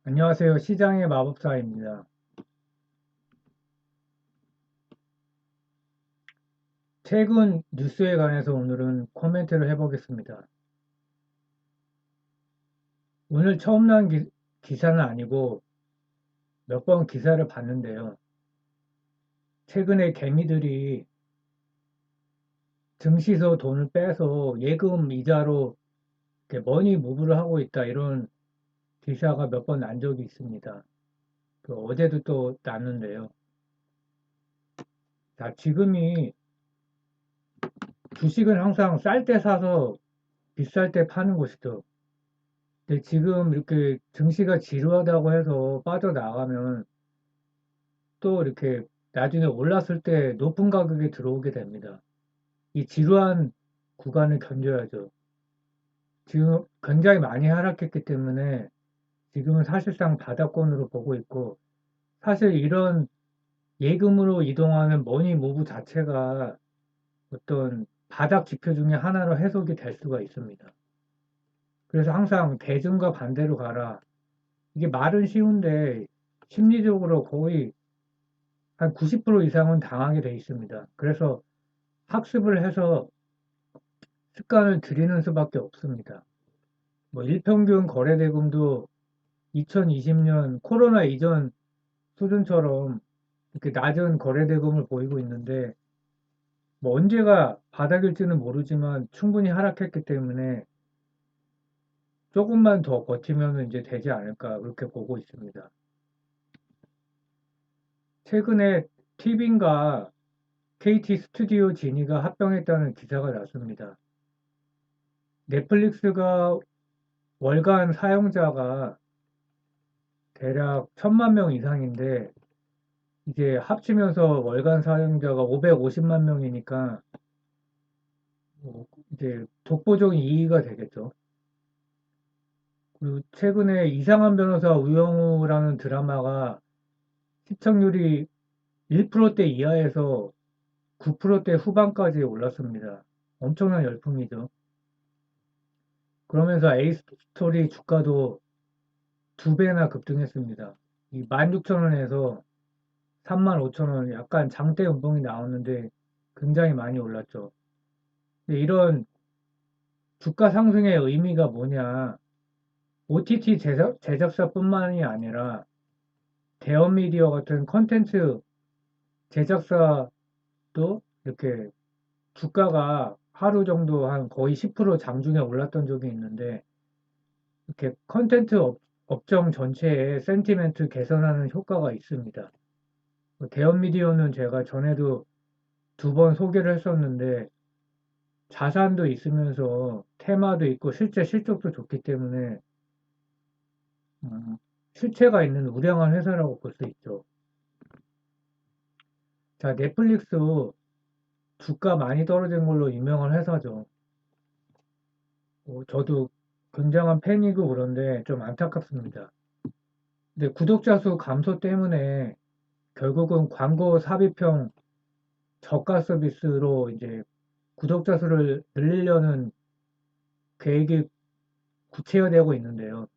안녕하세요. 시장의 마법사입니다. 최근 뉴스에 관해서 오늘은 코멘트를 해보겠습니다. 오늘 처음 난 기사는 아니고 몇 번 기사를 봤는데요. 최근에 개미들이 증시에서 돈을 빼서 예금 이자로 이렇게 머니 무브를 하고 있다 이런 기사가 몇 번 난 적이 있습니다. 어제도 또 났는데요. 자, 지금이 주식은 항상 쌀 때 사서 비쌀 때 파는 곳이죠. 근데 지금 이렇게 증시가 지루하다고 해서 빠져나가면 또 이렇게 나중에 올랐을 때 높은 가격에 들어오게 됩니다. 이 지루한 구간을 견뎌야죠. 지금 굉장히 많이 하락했기 때문에 지금은 사실상 바닥권으로 보고 있고, 사실 이런 예금으로 이동하는 머니 무브 자체가 어떤 바닥 지표 중에 하나로 해석이 될 수가 있습니다. 그래서 항상 대중과 반대로 가라. 이게 말은 쉬운데 심리적으로 거의 한 90% 이상은 당하게 돼 있습니다. 그래서 학습을 해서 습관을 들이는 수밖에 없습니다. 뭐 일평균 거래대금도 2020년 코로나 이전 수준처럼 이렇게 낮은 거래대금을 보이고 있는데 뭐 언제가 바닥일지는 모르지만 충분히 하락했기 때문에 조금만 더 버티면 이제 되지 않을까 그렇게 보고 있습니다. 최근에 티빙과 KT 스튜디오 지니가 합병했다는 기사가 났습니다. 넷플릭스가 월간 사용자가 대략 1000만 명 이상인데 이게 합치면서 월간 사용자가 550만 명이니까 이제 독보적인 2위가 되겠죠. 그리고 최근에 이상한 변호사 우영우라는 드라마가 시청률이 1%대 이하에서 9%대 후반까지 올랐습니다. 엄청난 열풍이죠. 그러면서 에이스토리 주가도 2배나 급등했습니다. 이 16,000원에서 35,000원 약간 장대 음봉이 나왔는데 굉장히 많이 올랐죠. 근데 이런 주가 상승의 의미가 뭐냐? OTT 제작사뿐만이 아니라 대형 미디어 같은 컨텐츠 제작사도 이렇게 주가가 하루 정도 한 거의 10% 장중에 올랐던 적이 있는데 이렇게 컨텐츠 업종 전체의 센티멘트 개선하는 효과가 있습니다. 대형 미디어는 제가 전에도 2번 소개를 했었는데 자산도 있으면서 테마도 있고 실제 실적도 좋기 때문에 음, 실체가 있는 우량한 회사라고 볼 수 있죠. 자, 넷플릭스 주가 많이 떨어진 걸로 유명한 회사죠. 저도 굉장한 팬이고 그런데 좀 안타깝습니다. 근데 구독자 수 감소 때문에 결국은 광고 삽입형 저가 서비스로 이제 구독자 수를 늘리려는 계획이 구체화되고 있는데요.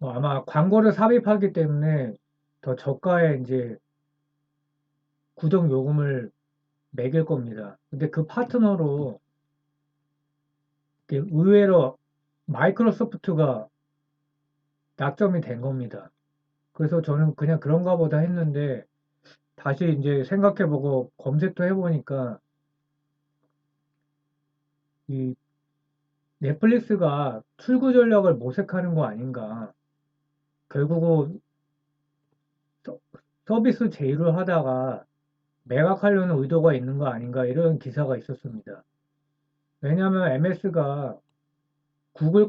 아마 광고를 삽입하기 때문에 더 저가의 이제 구독 요금을 매길 겁니다. 근데 그 파트너로 의외로 마이크로소프트가 낙점이 된 겁니다. 그래서 저는 그냥 그런가 보다 했는데 다시 이제 생각해보고 검색도 해보니까 이 넷플릭스가 출구 전략을 모색하는 거 아닌가. 결국은 서- 서비스 제휴를 하다가 매각하려는 의도가 있는 거 아닌가 이런 기사가 있었습니다. 왜냐하면 MS가 구글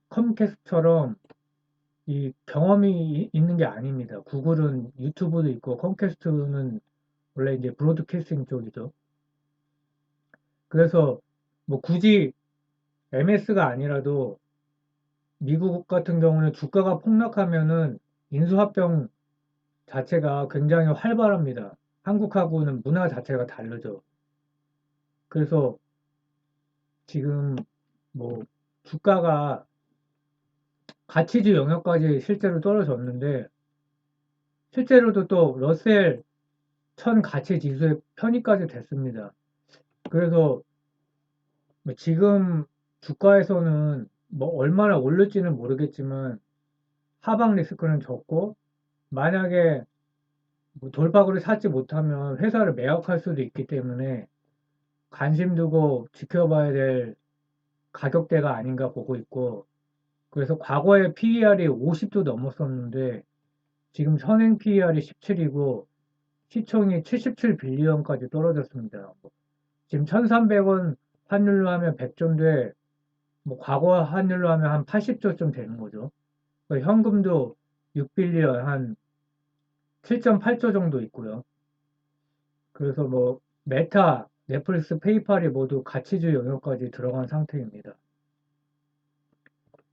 컴캐스트처럼 이 경험이 있는 게 아닙니다. 구글은 유튜브도 있고 컴캐스트는 원래 이제 브로드캐스팅 쪽이죠. 그래서 뭐 굳이 MS가 아니라도 미국 같은 경우는 주가가 폭락하면은 인수합병 자체가 굉장히 활발합니다. 한국하고는 문화 자체가 다르죠. 그래서 지금 뭐 주가가 가치주 영역까지 실제로 떨어졌는데 실제로도 또 러셀 1000 가치 지수의 편입까지 됐습니다. 그래서 뭐 지금 주가에서는 뭐 얼마나 오를지는 모르겠지만 하방 리스크는 적고 만약에 뭐 돌박으로 사지 못하면 회사를 매각할 수도 있기 때문에 관심 두고 지켜봐야 될 가격대가 아닌가 보고 있고 그래서 과거에 PER이 50도 넘었었는데 지금 선행 PER이 17이고 시총이 77빌리언까지 떨어졌습니다. 지금 1,300원 환율로 하면 100조인데 뭐 과거 환율로 하면 한 80조쯤 되는 거죠. 그러니까 현금도 6빌리언 한 7.8조 정도 있고요. 그래서 뭐 메타, 넷플릭스, 페이팔이 모두 가치주 영역까지 들어간 상태입니다.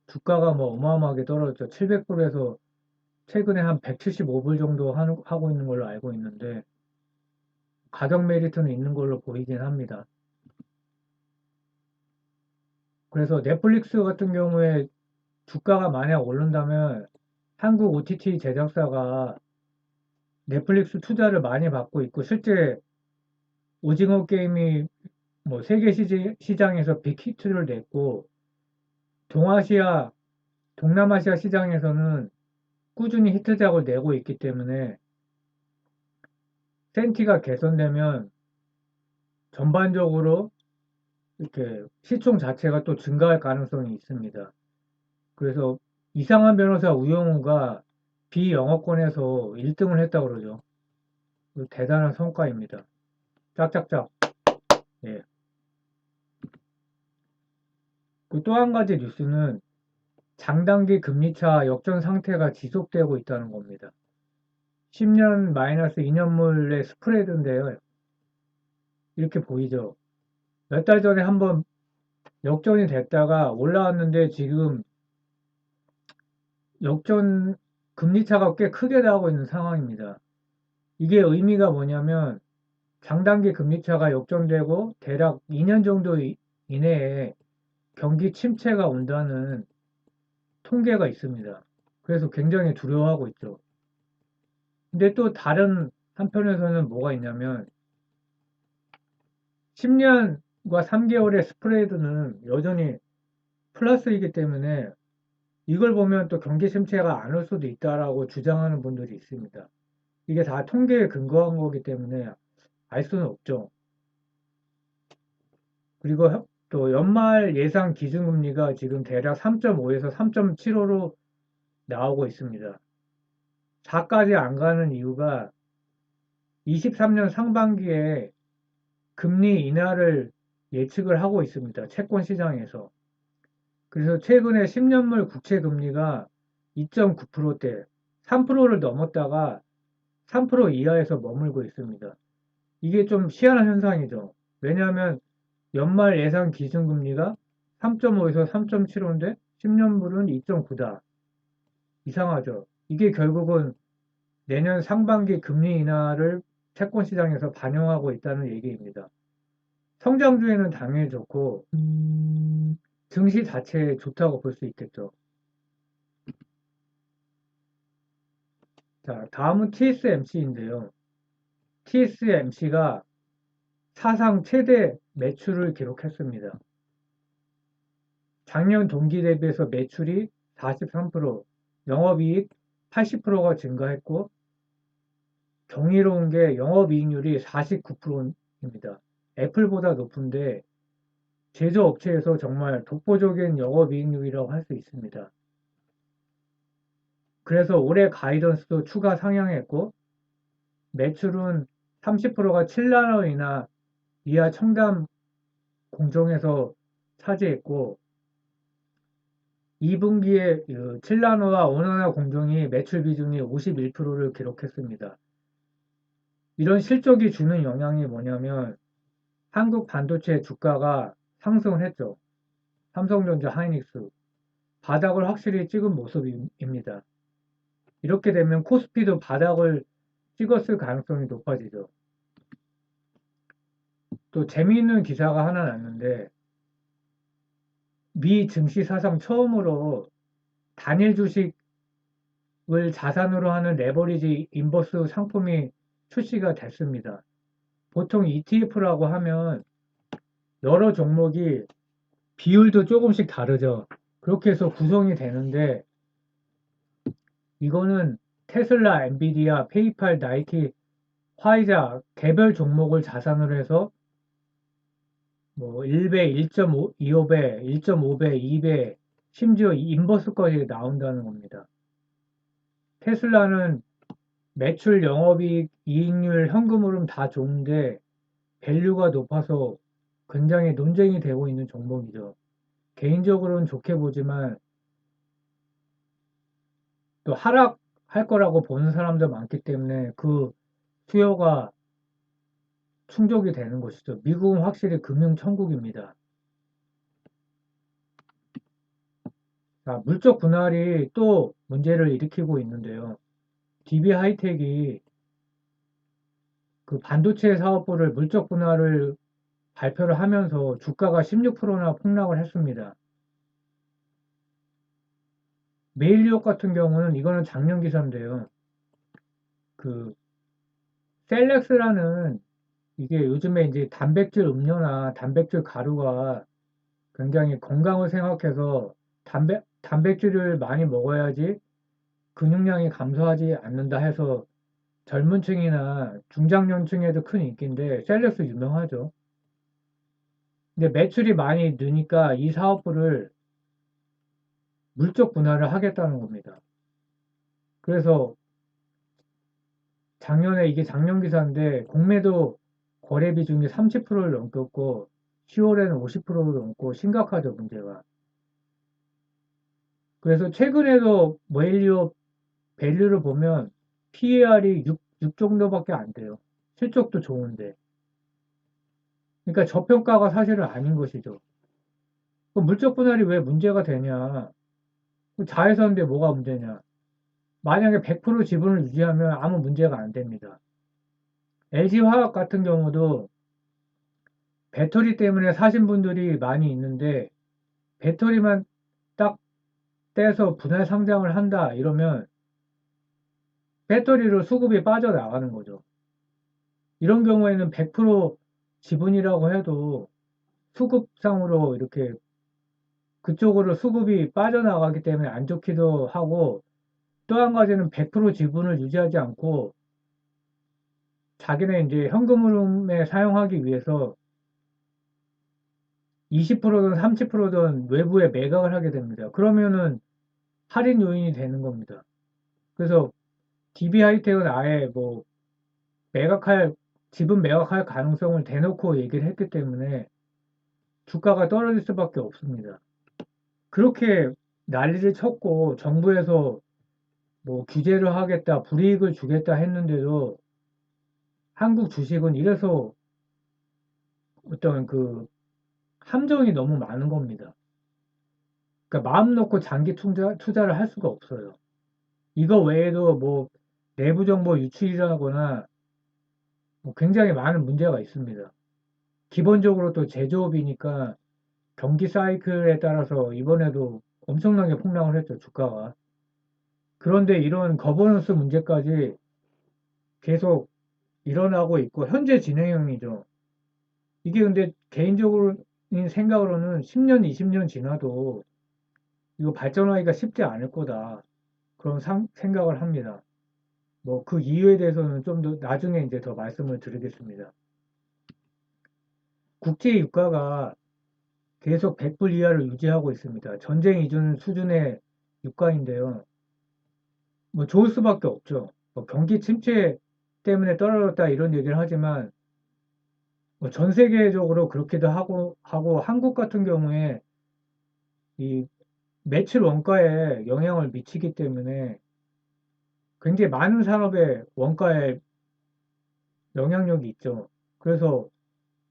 주가가 뭐 어마어마하게 떨어졌죠. 700불에서 최근에 한 175불 정도 하고 있는 걸로 알고 있는데 가격 메리트는 있는 걸로 보이긴 합니다. 그래서 넷플릭스 같은 경우에 주가가 만약 오른다면 한국 OTT 제작사가 넷플릭스 투자를 많이 받고 있고 실제 오징어 게임이 뭐 세계 시장에서 빅히트를 냈고 동아시아, 동남아시아 시장에서는 꾸준히 히트작을 내고 있기 때문에 센티가 개선되면 전반적으로 이렇게 시총 자체가 또 증가할 가능성이 있습니다. 그래서 이상한 변호사 우영우가 비영어권에서 1등을 했다고 그러죠. 대단한 성과입니다. 짝짝짝. 예. 또 한 가지 뉴스는 장단기 금리차 역전 상태가 지속되고 있다는 겁니다. 10년 마이너스 2년물의 스프레드인데요. 이렇게 보이죠. 몇 달 전에 한번 역전이 됐다가 올라왔는데 지금 역전 금리차가 꽤 크게 나오고 있는 상황입니다. 이게 의미가 뭐냐면 장단기 금리차가 역전되고 대략 2년 정도 이내에 경기 침체가 온다는 통계가 있습니다. 그래서 굉장히 두려워하고 있죠. 근데 또 다른 한편에서는 뭐가 있냐면 10년과 3개월의 스프레드는 여전히 플러스이기 때문에 이걸 보면 또 경기 침체가 안 올 수도 있다라고 주장하는 분들이 있습니다. 이게 다 통계에 근거한 거기 때문에 알 수는 없죠. 그리고 또 연말 예상 기준금리가 지금 대략 3.5에서 3.75로 나오고 있습니다. 4까지 안 가는 이유가 23년 상반기에 금리 인하를 예측을 하고 있습니다. 채권 시장에서. 그래서 최근에 10년물 국채 금리가 2.9%대 3%를 넘었다가 3% 이하에서 머물고 있습니다. 이게 좀 희한한 현상이죠. 왜냐하면 연말 예상 기준금리가 3.5에서 3.75인데 10년물은 2.9다. 이상하죠. 이게 결국은 내년 상반기 금리 인하를 채권 시장에서 반영하고 있다는 얘기입니다. 성장주에는 당연히 좋고 증시 자체에 좋다고 볼 수 있겠죠. 자, 다음은 TSMC인데요. TSMC가 사상 최대 매출을 기록했습니다. 작년 동기 대비해서 매출이 43%, 영업이익 80%가 증가했고 경이로운 게 영업이익률이 49%입니다. 애플보다 높은데 제조업체에서 정말 독보적인 영업이익률이라고 할 수 있습니다. 그래서 올해 가이던스도 추가 상향했고 매출은 30%가 7나노이나 이하 첨단 공정에서 차지했고 2분기에 7나노와 5나노 공정이 매출 비중이 51%를 기록했습니다. 이런 실적이 주는 영향이 뭐냐면 한국 반도체 주가가 상승을 했죠. 삼성전자, 하이닉스 바닥을 확실히 찍은 모습입니다. 이렇게 되면 코스피도 바닥을 찍었을 가능성이 높아지죠. 또 재미있는 기사가 하나 났는데 미 증시 사상 처음으로 단일 주식을 자산으로 하는 레버리지 인버스 상품이 출시가 됐습니다. 보통 ETF라고 하면 여러 종목이 비율도 조금씩 다르죠. 그렇게 해서 구성이 되는데 이거는 테슬라, 엔비디아, 페이팔, 나이키, 화이자 개별 종목을 자산으로 해서 뭐 1배, 1.5, 25배, 1.5배, 2배, 심지어 인버스까지 나온다는 겁니다. 테슬라는 매출, 영업이익, 이익률, 현금 흐름 다 좋은데 밸류가 높아서 굉장히 논쟁이 되고 있는 종목이죠. 개인적으로는 좋게 보지만 또 하락할 거라고 보는 사람도 많기 때문에 그 수요가 충족이 되는 것이죠. 미국은 확실히 금융 천국입니다. 자, 물적 분할이 또 문제를 일으키고 있는데요. DB 하이텍이 그 반도체 사업부를 물적 분할을 발표를 하면서 주가가 16%나 폭락을 했습니다. 메일리옥 같은 경우는 이거는 작년 기사인데요. 그 셀렉스라는 이게 요즘에 이제 단백질 음료나 단백질 가루가 굉장히 건강을 생각해서 단백질을 많이 먹어야지 근육량이 감소하지 않는다 해서 젊은 층이나 중장년층에도 큰 인기인데 셀렉스 유명하죠. 근데 매출이 많이 느니까 이 사업부를 물적 분할을 하겠다는 겁니다. 그래서 작년에 이게 작년 기사인데 공매도 거래 비중이 30%를 넘겼고 10월에는 50%를 넘고 심각하죠 문제가. 그래서 최근에도 멜리오 밸류를 보면 PER이 6 정도밖에 안 돼요. 실적도 좋은데. 그러니까 저평가가 사실은 아닌 것이죠. 그럼 물적 분할이 왜 문제가 되냐? 자회사인데 뭐가 문제냐? 만약에 100% 지분을 유지하면 아무 문제가 안 됩니다. LG화학 같은 경우도 배터리 때문에 사신 분들이 많이 있는데 배터리만 딱 떼서 분할 상장을 한다 이러면 배터리로 수급이 빠져나가는 거죠. 이런 경우에는 100% 지분이라고 해도 수급상으로 이렇게 그쪽으로 수급이 빠져나가기 때문에 안 좋기도 하고 또 한 가지는 100% 지분을 유지하지 않고 자기네 이제 현금 흐름에 사용하기 위해서 20%든 30%든 외부에 매각을 하게 됩니다. 그러면은 할인 요인이 되는 겁니다. 그래서 DB 하이텍은 아예 뭐 매각할 지분 매각할 가능성을 대놓고 얘기를 했기 때문에 주가가 떨어질 수밖에 없습니다. 그렇게 난리를 쳤고 정부에서 뭐 규제를 하겠다, 불이익을 주겠다 했는데도 한국 주식은 이래서 어떤 그 함정이 너무 많은 겁니다. 그러니까 마음 놓고 장기 투자를 할 수가 없어요. 이거 외에도 뭐 내부 정보 유출이라거나 뭐 굉장히 많은 문제가 있습니다. 기본적으로 또 제조업이니까 경기 사이클에 따라서 이번에도 엄청나게 폭락을 했죠, 주가가. 그런데 이런 거버넌스 문제까지 계속 일어나고 있고, 현재 진행형이죠. 이게 근데 개인적으로 생각으로는 10년, 20년 지나도 이거 발전하기가 쉽지 않을 거다. 그런 생각을 합니다. 뭐 그 이유에 대해서는 좀 더 나중에 이제 더 말씀을 드리겠습니다. 국제 유가가 계속 100불 이하를 유지하고 있습니다. 전쟁 이전 수준의 유가인데요. 뭐 좋을 수밖에 없죠. 뭐 경기 침체 때문에 떨어졌다 이런 얘기를 하지만 뭐전 세계적으로 그렇기도 하고 한국 같은 경우에 이 매출 원가에 영향을 미치기 때문에 굉장히 많은 산업의 원가에 영향력이 있죠. 그래서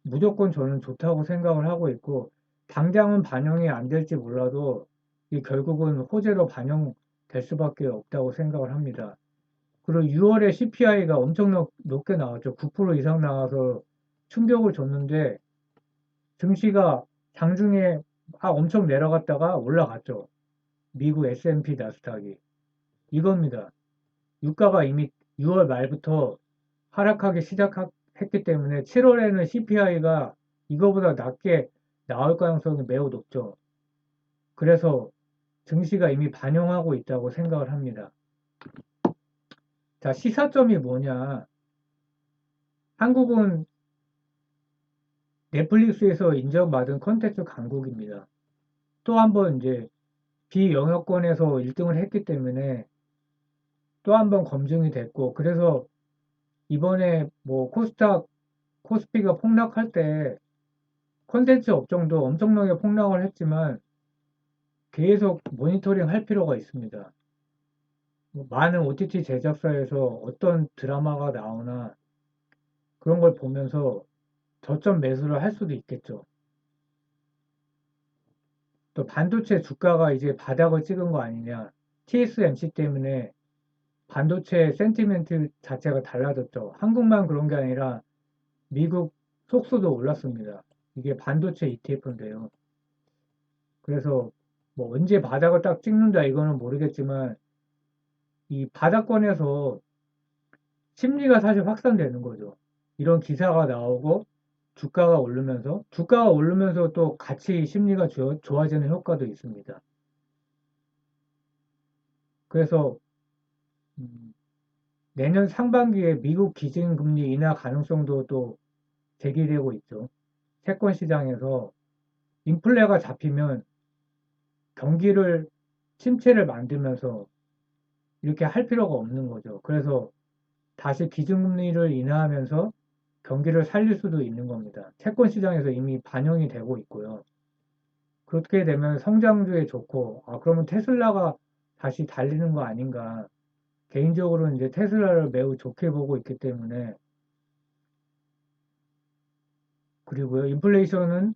무조건 저는 좋다고 생각을 하고 있고 당장은 반영이 안 될지 몰라도 이 결국은 호재로 반영될 수밖에 없다고 생각을 합니다. 그리고 6월에 CPI가 엄청 높게 나왔죠. 9% 이상 나와서 충격을 줬는데 증시가 장중에 엄청 내려갔다가 올라갔죠. 미국 S&P 나스닥이. 이겁니다. 유가가 이미 6월 말부터 하락하기 시작했기 때문에 7월에는 CPI가 이거보다 낮게 나올 가능성이 매우 높죠. 그래서 증시가 이미 반영하고 있다고 생각을 합니다. 자, 시사점이 뭐냐? 한국은 넷플릭스에서 인정받은 콘텐츠 강국입니다. 또 한번 이제 비영역권에서 1등을 했기 때문에 또 한번 검증이 됐고, 그래서 이번에 뭐 코스닥, 코스피가 폭락할 때 콘텐츠 업종도 엄청나게 폭락을 했지만 계속 모니터링 할 필요가 있습니다. 뭐 많은 OTT 제작사에서 어떤 드라마가 나오나 그런 걸 보면서 저점 매수를 할 수도 있겠죠. 또 반도체 주가가 이제 바닥을 찍은 거 아니냐. TSMC 때문에 반도체 센티멘트 자체가 달라졌죠. 한국만 그런 게 아니라 미국 속수도 올랐습니다. 이게 반도체 ETF인데요. 그래서 뭐 언제 바닥을 딱 찍는다 이거는 모르겠지만 이 바닥권에서 심리가 사실 확산되는 거죠. 이런 기사가 나오고 주가가 오르면서 또 같이 심리가 좋아지는 효과도 있습니다. 그래서 음, 내년 상반기에 미국 기준금리 인하 가능성도 또 제기되고 있죠. 채권 시장에서 인플레가 잡히면 경기를 침체를 만들면서 이렇게 할 필요가 없는 거죠. 그래서 다시 기준금리를 인하하면서 경기를 살릴 수도 있는 겁니다. 채권 시장에서 이미 반영이 되고 있고요. 그렇게 되면 성장주에 좋고, 아, 그러면 테슬라가 다시 달리는 거 아닌가. 개인적으로는 이제 테슬라를 매우 좋게 보고 있기 때문에, 그리고요, 인플레이션은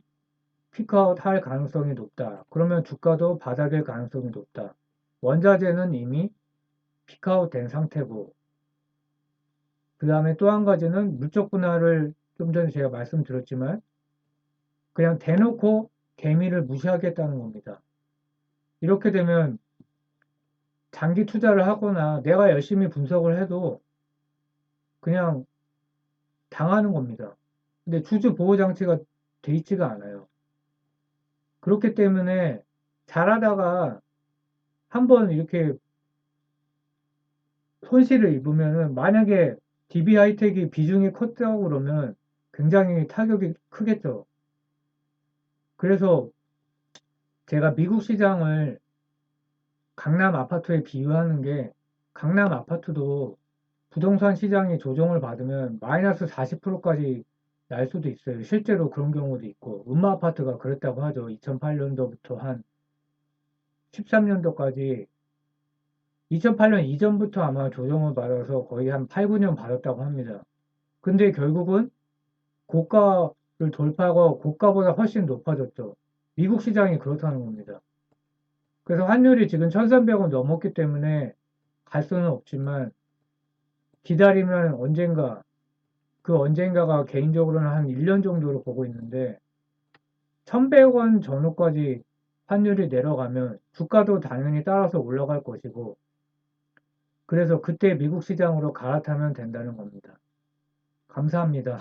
피크아웃 할 가능성이 높다. 그러면 주가도 바닥일 가능성이 높다. 원자재는 이미 피크아웃 된 상태고, 그 다음에 또 한 가지는 물적 분할을 좀 전에 제가 말씀드렸지만, 그냥 대놓고 개미를 무시하겠다는 겁니다. 이렇게 되면 장기 투자를 하거나 내가 열심히 분석을 해도 그냥 당하는 겁니다. 근데 주주 보호 장치가 돼 있지가 않아요. 그렇기 때문에 잘하다가 한번 이렇게 손실을 입으면은 만약에 DB 하이텍이 비중이 컸다고 그러면 굉장히 타격이 크겠죠. 그래서 제가 미국 시장을 강남 아파트에 비유하는 게 강남 아파트도 부동산 시장이 조정을 받으면 마이너스 40%까지 날 수도 있어요. 실제로 그런 경우도 있고, 음마 아파트가 그랬다고 하죠. 2008년도부터 한 13년도까지, 2008년 이전부터 아마 조정을 받아서 거의 한 8, 9년 받았다고 합니다. 근데 결국은 고가를 돌파하고 고가보다 훨씬 높아졌죠. 미국 시장이 그렇다는 겁니다. 그래서 환율이 지금 1300원 넘었기 때문에 갈 수는 없지만 기다리면 언젠가 그 언젠가가 개인적으로는 한 1년 정도로 보고 있는데 1100원 전후까지 환율이 내려가면 주가도 당연히 따라서 올라갈 것이고 그래서 그때 미국 시장으로 갈아타면 된다는 겁니다. 감사합니다.